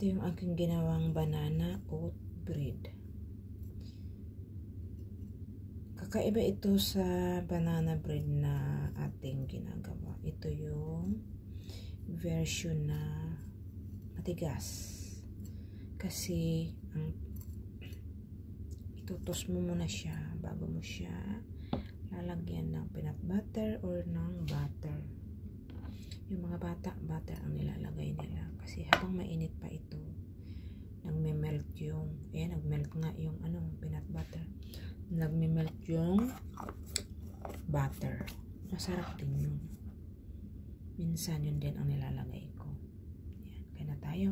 Ito yung aking ginawang banana oat bread. Kakaiba ito sa banana bread na ating ginagawa. Ito yung version na matigas. Kasi itutos mo muna siya bago mo siya lalagyan ng peanut butter or ng butter. Yung mga bata, butter ang nilalagay nila. Kasi habang mainit pa ito, nagme-melt yung, nag-melt nga yung peanut butter. Nagme-melt yung butter. Masarap din yun. Minsan yun din ang nilalagay ko. Yan, kaya na tayo.